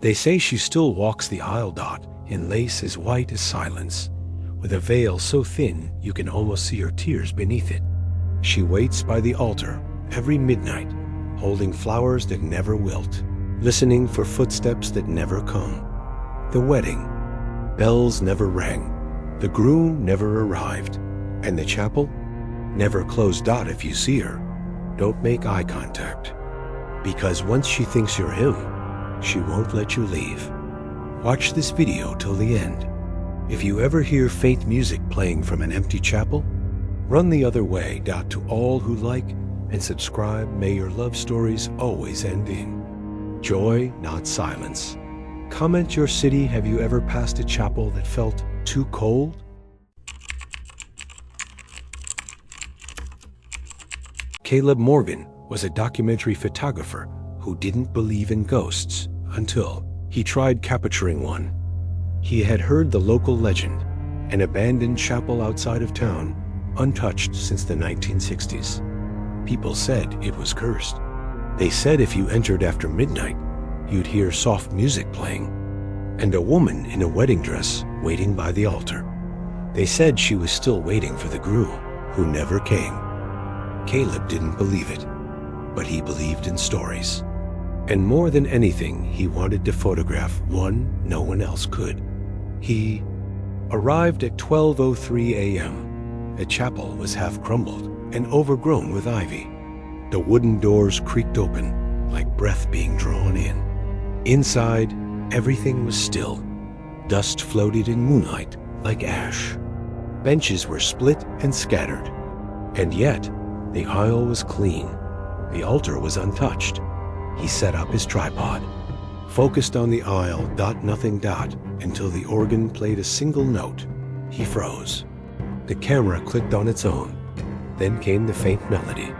They say she still walks the aisle, Dot, in lace as white as silence, with a veil so thin you can almost see her tears beneath it. She waits by the altar every midnight, holding flowers that never wilt, listening for footsteps that never come. The wedding. Bells never rang. The groom never arrived. And the chapel? Never closed. Dot, if you see her, don't make eye contact. Because once she thinks you're him, she won't let you leave. Watch this video till the end. If you ever hear faint music playing from an empty chapel, run the other way. Dot, to all who like and subscribe, may your love stories always end in joy, not silence. Comment your city. Have you ever passed a chapel that felt too cold? Caleb Morgan was a documentary photographer who didn't believe in ghosts until he tried capturing one. He had heard the local legend, an abandoned chapel outside of town, untouched since the 1960s. People said it was cursed. They said if you entered after midnight, you'd hear soft music playing, and a woman in a wedding dress waiting by the altar. They said she was still waiting for the groom, who never came. Caleb didn't believe it, but he believed in stories. And more than anything, he wanted to photograph one no one else could. He arrived at 12:03 a.m. The chapel was half crumbled and overgrown with ivy. The wooden doors creaked open like breath being drawn in. Inside, everything was still. Dust floated in moonlight like ash. Benches were split and scattered. And yet, the aisle was clean. The altar was untouched. He set up his tripod, focused on the aisle, nothing, until the organ played a single note. He froze. The camera clicked on its own. Then came the faint melody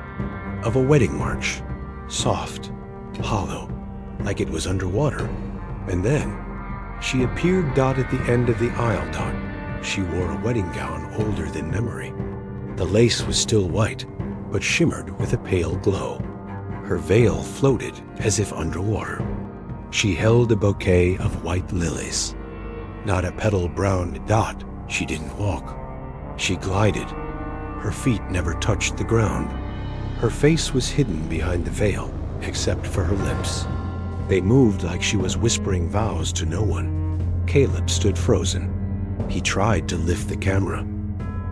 of a wedding march, soft, hollow, like it was underwater. And then she appeared, at the end of the aisle. She wore a wedding gown older than memory. The lace was still white, but shimmered with a pale glow. Her veil floated as if underwater. She held a bouquet of white lilies. Not a petal brown. She didn't walk. She glided. Her feet never touched the ground. Her face was hidden behind the veil, except for her lips. They moved like she was whispering vows to no one. Caleb stood frozen. He tried to lift the camera.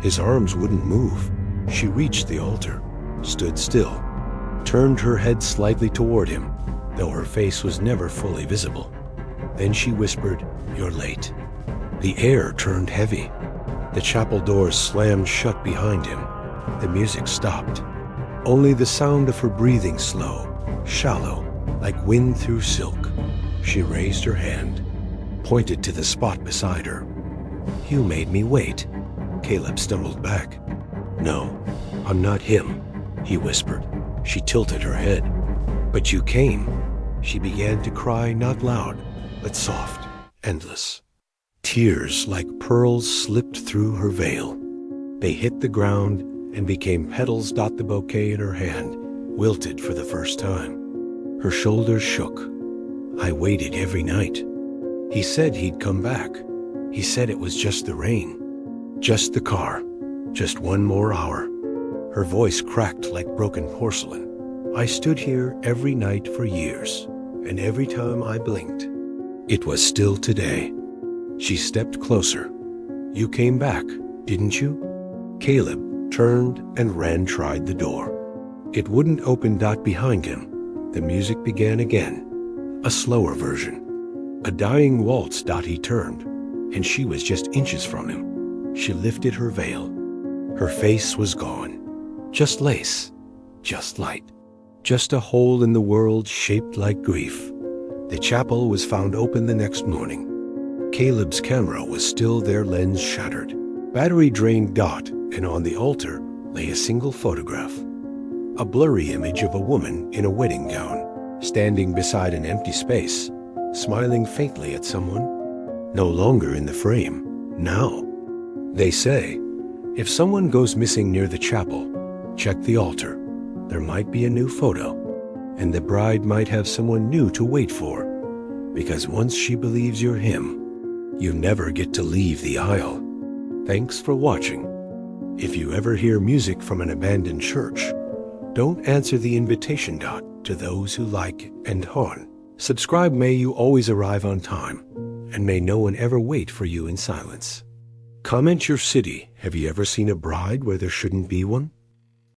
His arms wouldn't move. She reached the altar, stood still, turned her head slightly toward him, though her face was never fully visible. Then she whispered, "You're late." The air turned heavy. The chapel doors slammed shut behind him. The music stopped. Only the sound of her breathing, slow, shallow, like wind through silk. She raised her hand, pointed to the spot beside her. "You made me wait." Caleb stumbled back. "No, I'm not him," he whispered. She tilted her head. "But you came." She began to cry, not loud, but soft, endless. Tears like pearls slipped through her veil. They hit the ground and became petals. The bouquet in her hand wilted for the first time. Her shoulders shook. "I waited every night." He said he'd come back. He said it was just the rain, just the car, just one more hour. Her voice cracked like broken porcelain. "I stood here every night for years, and every time I blinked, it was still today." She stepped closer. "You came back, didn't you?" Caleb turned and tried the door. It wouldn't open. Behind him, the music began again, a slower version, a dying waltz. He turned, and she was just inches from him. She lifted her veil. Her face was gone. Just lace, just light, just a hole in the world shaped like grief. The chapel was found open the next morning. Caleb's camera was still there, lens shattered, battery drained. And on the altar lay a single photograph, a blurry image of a woman in a wedding gown, standing beside an empty space, smiling faintly at someone. No longer in the frame, now. They say, if someone goes missing near the chapel, check the altar. There might be a new photo, and the bride might have someone new to wait for. because once she believes you're him, you never get to leave the aisle. Thanks for watching. If you ever hear music from an abandoned church, don't answer the invitation dot to those who like and haunt. Subscribe, may you always arrive on time, and may no one ever wait for you in silence. Comment your city. Have you ever seen a bride where there shouldn't be one?